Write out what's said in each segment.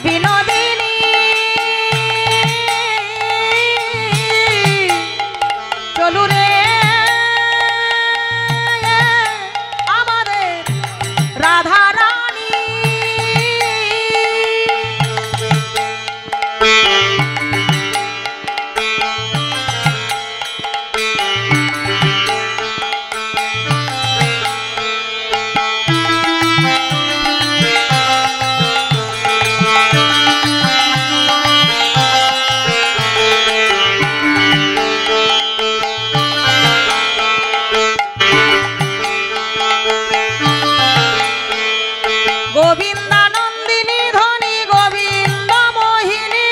বিনোদিনী চলু রে আমাদের রাধা রানী গোবিন্দানন্দিনী ধনী গোবিন্দ মোহিনী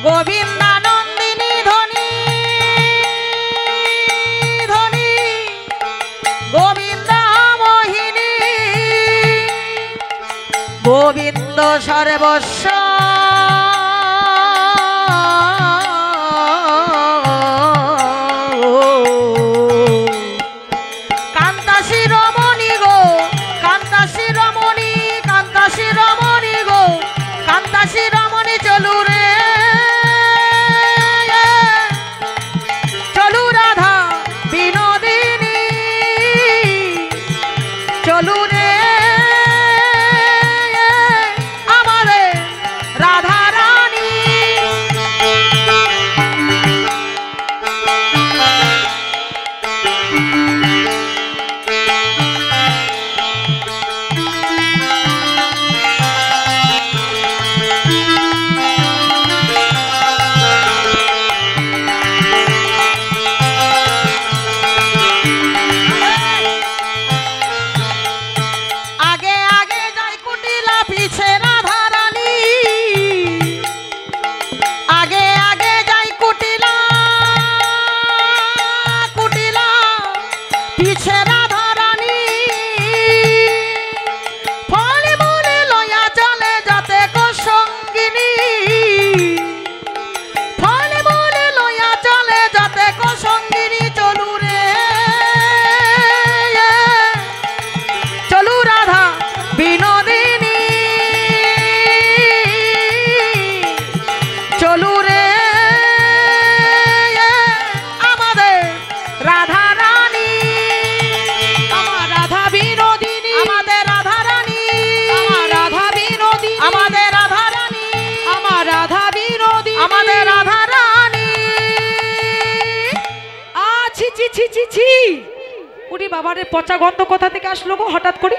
গোবিন্দানন্দিনী ধনী ধনী গোবিন্দ মোহিনী গোবিন্দ সর্বস্ব চলু রে চলু রাধা বিনোদিনী চলু রে আমাদের রাধা রানী বাবারে পচা গন্ধ কোথা থেকে আসলো গো হঠাৎ করে?